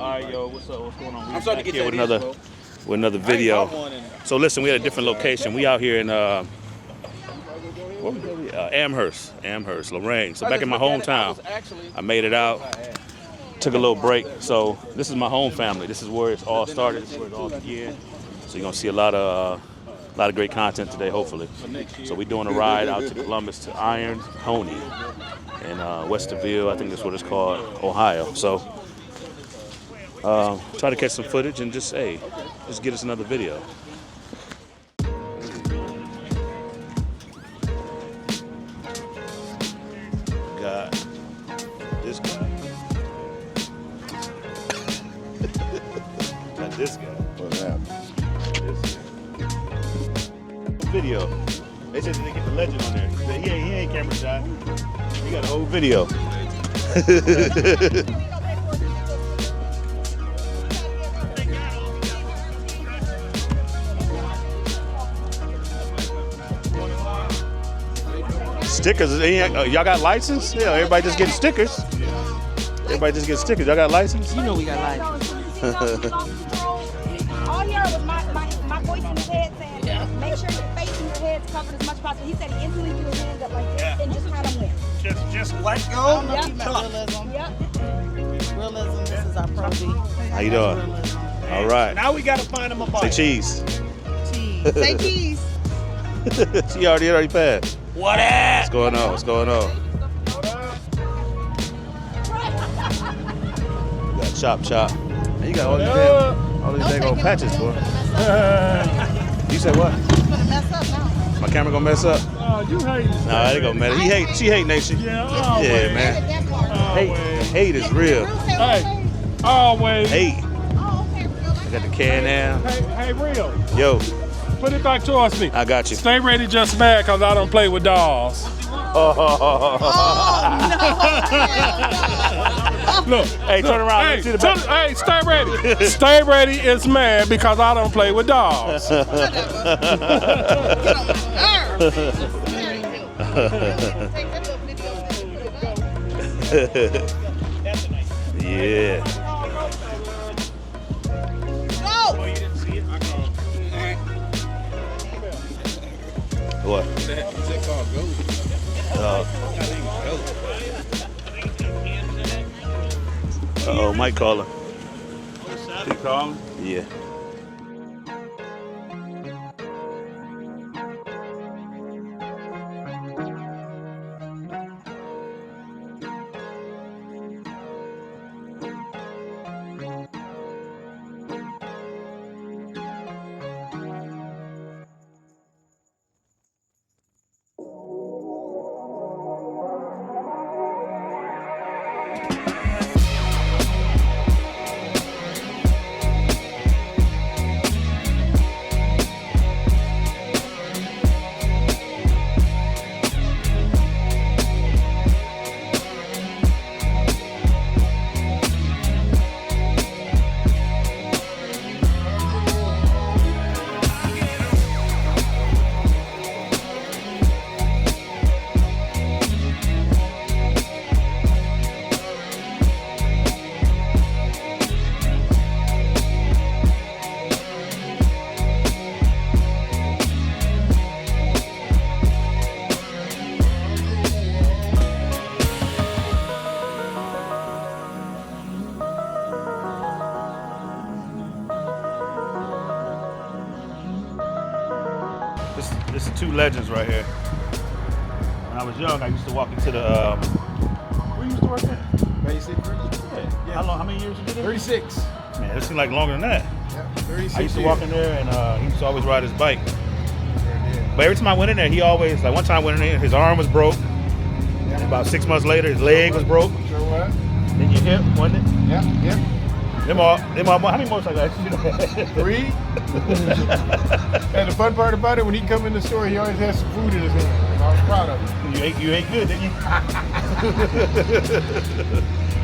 right, yo, what's up? What's going on? I'm starting to get with another video. So listen, we at a different location. We out here in Amherst, Lorain. So back in my hometown, I made it out. Took a little break. So this is my home family. This is where it all started. This is where it all began. So you're gonna see a lot of great content today, hopefully. So we're doing a ride out to Columbus to Iron Pony in Westerville. I think that's what it's called, Ohio. So try to catch some footage and just get us another video. Got this guy. Got this guy. What happened? Video. They said they get the legend on there. He ain't camera shy. He got a whole video. Stickers. Y'all got license? Yeah, everybody just getting stickers. Everybody just getting stickers. Y'all got license? You know we got license. All he heard was my voice in his head saying, make sure your face and your head's covered as much as possible. He said he instantly threw his hands up like this and just kind of went. Just let go. Realism. Realism, this is our pro D. How you doing? All right. Now we gotta find him a bike. Say cheese. Cheese. Say cheese. She already passed. What up? What's going on? What's going on? You got chop. And you got all these dang old patches, boy. You said what? It's gonna mess up now. My camera gonna mess up? Oh, you hate. Nah, it ain't gonna matter. She hate Nation. Yeah, Yeah, man. Hate is real. Hey, always. Hate. Oh, okay, real. I got the can now. Hey, real. Yo, Put it back towards me. I got you. Stay ready, just mad, cause I don't play with dolls. Look, Hey, turn around. Let me see the back. hey, stay ready. Stay ready is mad because I don't play with dolls. Yeah. What? Uh-oh, Mike calling. He calling? Yeah. This is two legends right here. When I was young, I used to walk into the. Where you used to work at? 36. Yeah. How many years you did it? 36. Man, it seemed like longer than that. Yeah, 36 I used to walk in there and he used to always ride his bike. But every time I went in there, he always, like one time I went in there, his arm was broke. And about 6 months later, his leg was broke. Sure was. Then your hip, wasn't it? Yeah. Them all, how many motorcycles you had? 3. And the fun part about it, when he come in the store, he always has some food in his hand. I was proud of him. You ate good, didn't you?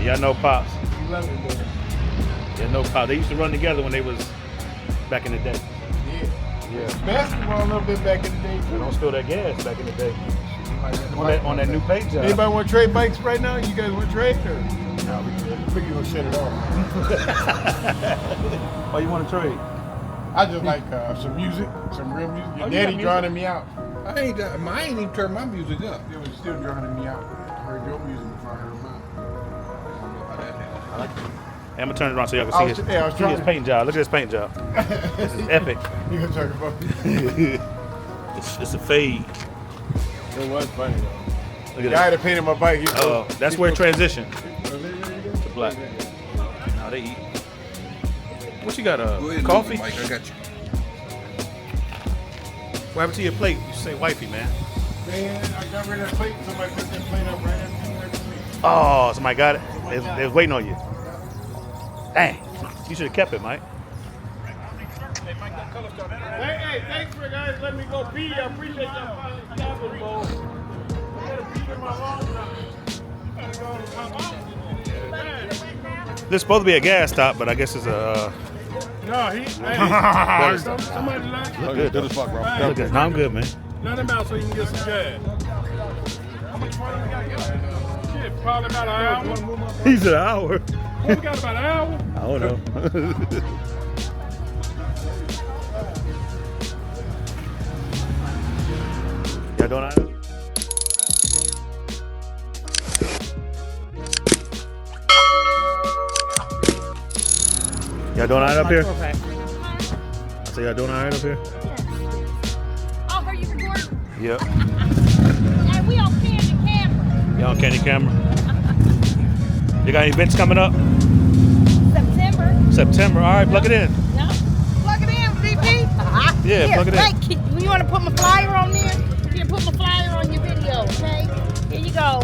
Yeah, I know Pops. He loved it, man. Yeah, no Pops. They used to run together when they was back in the day. Yeah. Basketball a little bit back in the day, They too. don't spill that gas back in the day. On that new paint job. Anybody want to trade bikes right now? You guys want to trade? Or? now. We think you're gonna set it off. Oh, you want to trade? I just like some music, some real music. Your you daddy got drowning me out. I ain't even turned my music up. It was still drowning me out. I heard your music before I heard mine. I like Hey, I'm gonna turn it around so y'all can see I was see trying his to- paint job. Look at his paint job. This is epic. You gonna talk about It's a fade. It was funny though. Look The at guy that. that painted my bike, That's where it transitioned Was it really good? to black. Now they eat. What you got? Go ahead and Coffee? do it, Mike, I got you. What happened to your plate? You say wifey, man. Man, I got rid of that plate. Somebody put that plate up right after me. Oh, somebody got it. They was waiting on you. Dang, you should have kept it, Mike. Hey, thanks for guys letting me go pee. I appreciate y'all finally stopping, bro. I gotta pee in my long time. You gotta go to my house. This is supposed to be a gas stop, but I guess it's a. No, hey, somebody let Look good. Do the fuck, bro. Look good. No, I'm good, man. let him out so you can get some gas. How much money we gotta get? Shit, probably about an hour. He's an hour. We got about an hour. I don't know. Y'all doing all right? Y'all doing all right up here? So y'all doing all right up here? Oh, are you recording? Yep. And we on Candy Camera. Y'all on Candy Camera? You got any events coming up? September. September. All right, plug it in. Yeah. Plug it in, VP. Yeah, plug it in. Right, you want to put my flyer on there? Here, put my flyer on your video, okay? Here you go.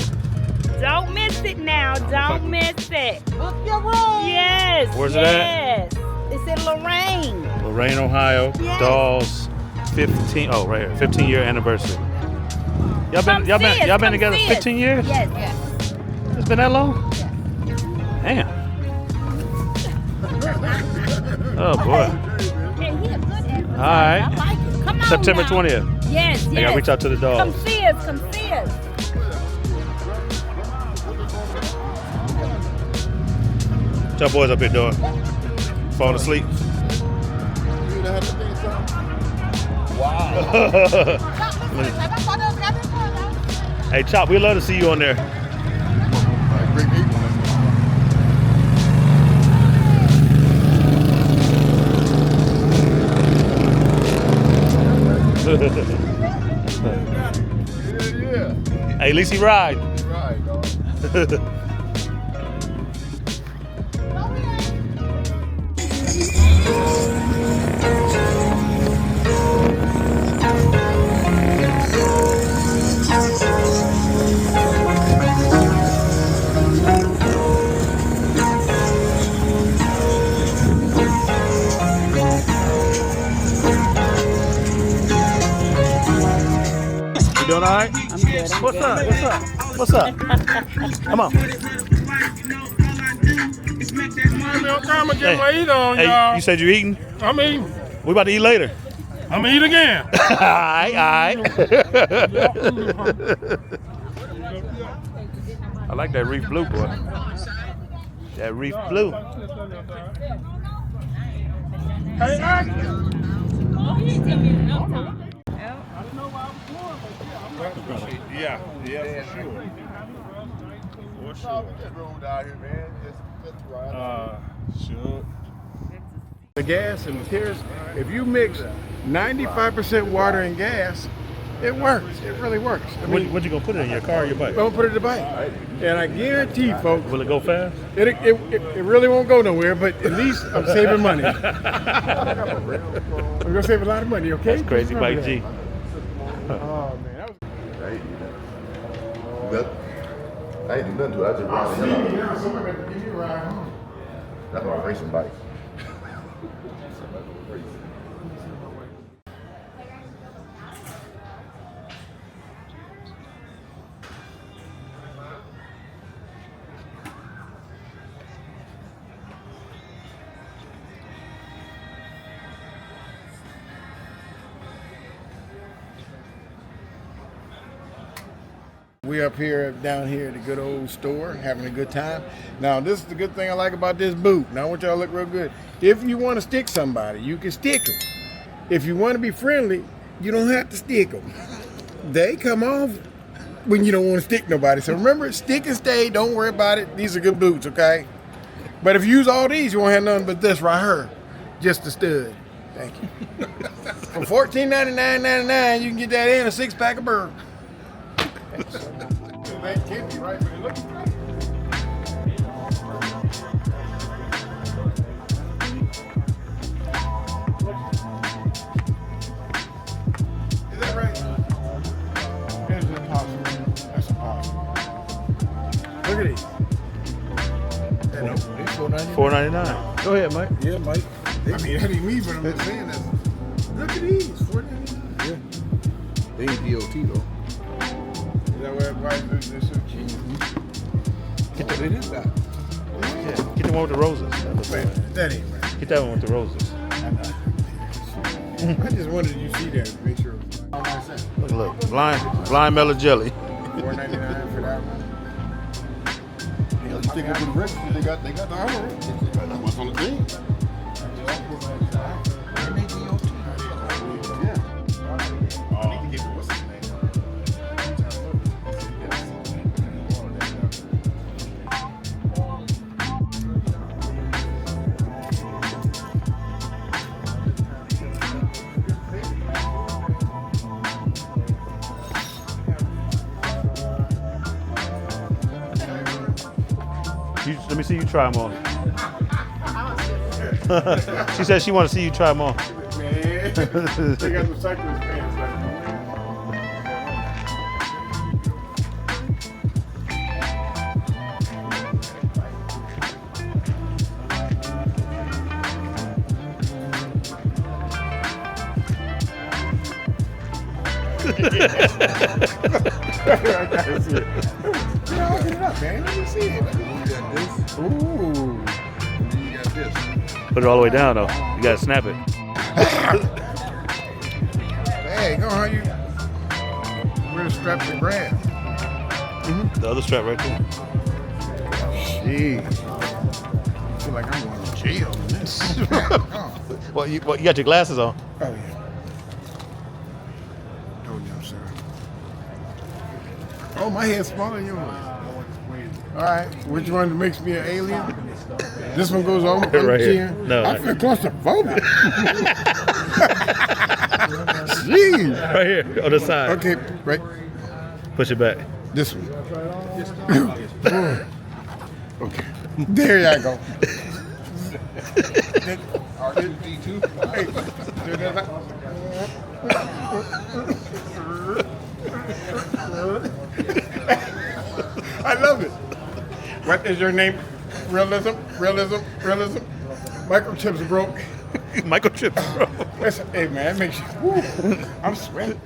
Don't miss it now. Don't miss it. Book your room. Yes. Where's it at? Yes. It's in Lorain. Lorain, Ohio. Yes. Dolls 15. Oh, right here. 15-year anniversary. Y'all been together 15 years? Yes, yes. It's been that long? Damn. Oh boy. And he a good advertiser. All right. I like it. Come on September now. 20th. Yes, yes. I gotta reach out to the Come dogs. see us. Come see us. What y'all boys up here doing? Falling asleep? Hey, Chop, we'd love to see you on there. Great people. Yeah. Hey, at least he ride. Right, dog. You doing all right? I'm good. What's up? What's up? Come on. I'm gonna get my eat on, Hey, y'all. you said you eating? I'm eating. We about to eat later. I'm gonna eat again. All right. I like that reef blue, boy. That reef blue. Hey, Yeah, for sure. For sure. Just rolled out here, man. Just ride. Sure. The gas and the tears, if you mix 95% water and gas, it works. It really works. I mean, What you gonna put it in your car or your bike? I'm gonna put it in the bike. And I guarantee, folks, Will it go fast? it really won't go nowhere, but at least I'm saving money. We're gonna save a lot of money, okay? That's crazy, Just Bike remember G. that. Oh man, that was I ain't do nothing. I ain't do nothing to it. I just ride the hell out of it. now somebody got to give you a ride home. That's my racing bike. We up here, down here at the good old store, having a good time. Now, this is the good thing I like about this boot. Now, I want y'all to look real good. If you want to stick somebody, you can stick them. If you want to be friendly, you don't have to stick them. They come off when you don't want to stick nobody. So remember, stick and stay. Don't worry about it. These are good boots, okay? But if you use all these, you won't have nothing but this right here. Just a stud. Thank you. For $14.99.99, you can get that in a 6-pack of bourbon. That can't be right, but it looks right. Is that right? It's impossible. That's impossible. Look at these. It's $4.99. $4.99. Go ahead, Mike. Yeah, Mike. I mean, that ain't me, but I'm just saying that. Look at these. $4.99. Yeah. They ain't DOT though. Is that what everybody does this? Get the it is that. Yeah. Get the one with the roses. That ain't right. Get that one with the roses. I just wanted you to see that to make sure. Look. Blind mellow jelly. $4.99 for that one. You stick it to the register, they got the armor. That's what's on the thing. Let me see you try them on. She said she want to see you try them on. Man, they got the cyclist pants like I gotta see it. Yeah, open it up, man. Let me see it. You got this. Ooh. And then you got this. Put it all the way down though. You gotta snap it. Hey, go how you. Where's the strap to grab? The other strap right there. Jeez. I feel like I'm going to jail in this. Oh. Well, you got your glasses on. Oh, yeah. Told you, I'm sorry. Oh, my head's smaller than yours. All right, which one makes me an alien? This one goes on Right here. chin. No, I feel claustrophobic. Jeez. Right here on the side. Okay, right. Push it back. This one. Okay. There you go. R2D2. I love it. What is your name? Realism. Microchips broke. Microchips, bro. Hey man, that makes you. Woo, I'm sweating.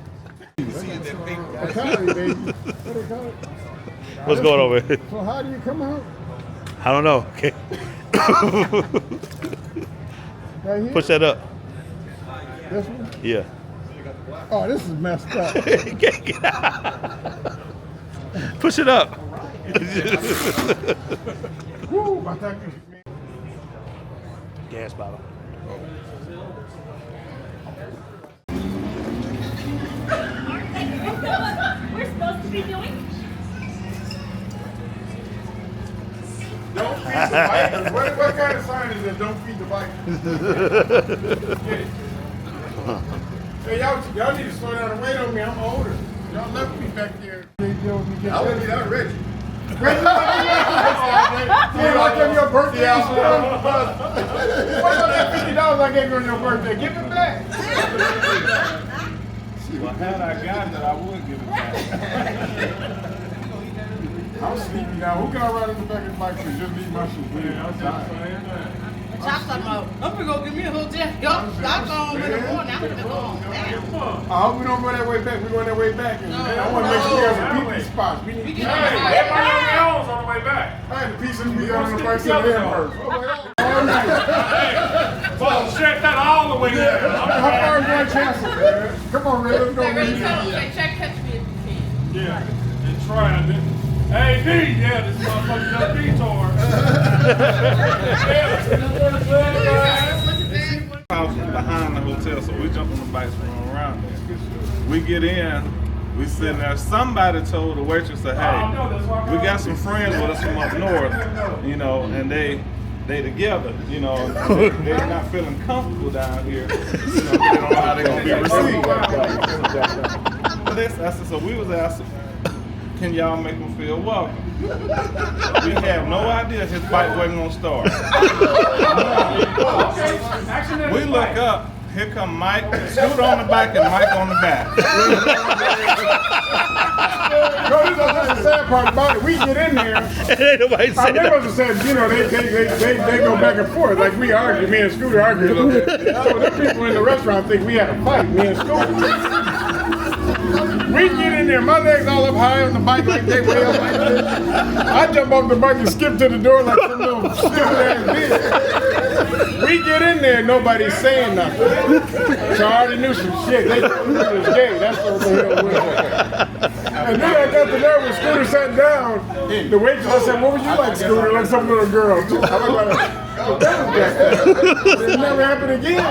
What color, baby? What do you call it? What's going on, man? So how do you come out? I don't know. Okay. Right here? Push that up. This one? Yeah. Oh, this is messed up. Push it up. Woo, I thought you. Gas bottle. We're supposed to be doing. Don't feed the bikers. What kind of sign is that? Don't feed the bikers. Get it. Hey, y'all need to slow down and wait on me. I'm older. Y'all left me back there. I wouldn't be that rich. I gave you a birthday. What about that $50 I gave you on your birthday? Give it back. Well, had I gotten it, I would give it back. I'm sleepy now. Who can I ride in the back of the bike for? Just leave my shoes. Yeah, I'm just saying that. Chop something out. I'm gonna go give me a hotel. Y'all go home in the morning. I'm gonna go home now. I hope we don't go that way back. We're going that way back. And, man, I want to make sure we have some PP spots. We need to Hey, everybody on their own on the way back. I had the pieces we got on the bike to the first. Well, check that all the way there. How far is that chassis, man? Come on, man. Let's go. Check catch me if you can. Yeah. And trying it. Hey, D, yeah, this motherfucker done detour. House is behind the hotel, so we jump on the bikes from around there. We get in, we sitting there. Somebody told the waitress, "Hey, we got some friends with us from up north, you know, and they together, you know, they're not feeling comfortable down here. You know, they don't know how they're gonna be received." I said, so we was asking, can y'all make them feel welcome? We have no idea his bike wasn't gonna start. We look up, here come Mike, Scooter on the back and Mike on the back. That's the sad part about it. We get in there. They must have said, you know, they go back and forth. Like we argue, me and Scooter argue a little bit. So the people in the restaurant think we had a fight, me and Scooter. We get in there, my legs all up high on the bike like they way up like this. I jump off the bike and skip to the door like some little stupid ass bitch. We get in there, nobody's saying nothing. So I already knew some shit. They thought we was gay. That's what the hell was. And then I got to know when Scooter sat down, the waitress, I said, what would you like, Scooter? Like some little girl. I looked like, it never happened again.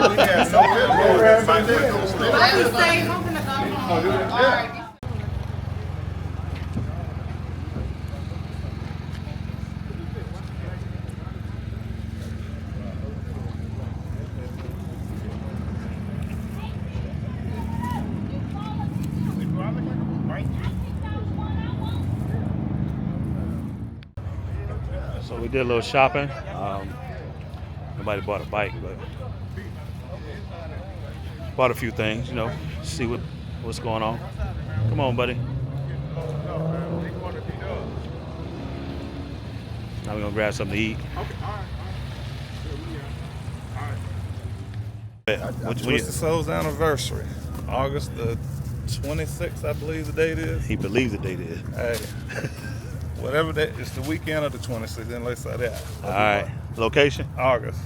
So we did a little shopping. Nobody bought a bike, but bought a few things, you know, see what's going on. Come on, buddy. Now we're gonna grab something to eat. Twisted Soul's anniversary, August the 26th, I believe the date is. He believes the date is. Hey, whatever that, it's the weekend of the 26th, then let's say that. All right, location? August,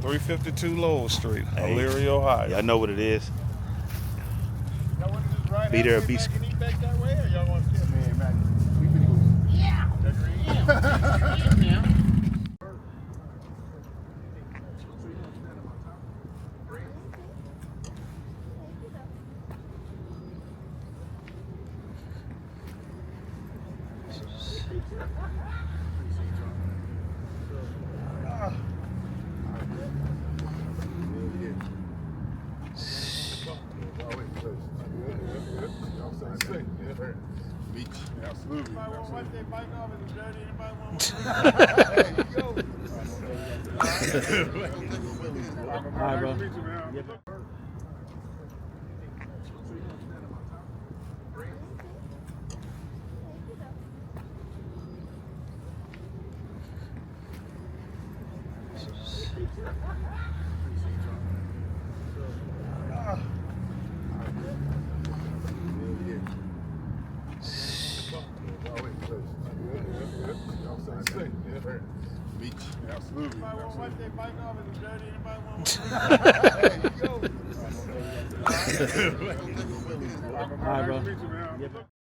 352 Lowell Street, Hey. Elyria, Ohio. Y'all know what it is. Be there or be square. Absolutely. All right, bro. Absolutely. All right, bro.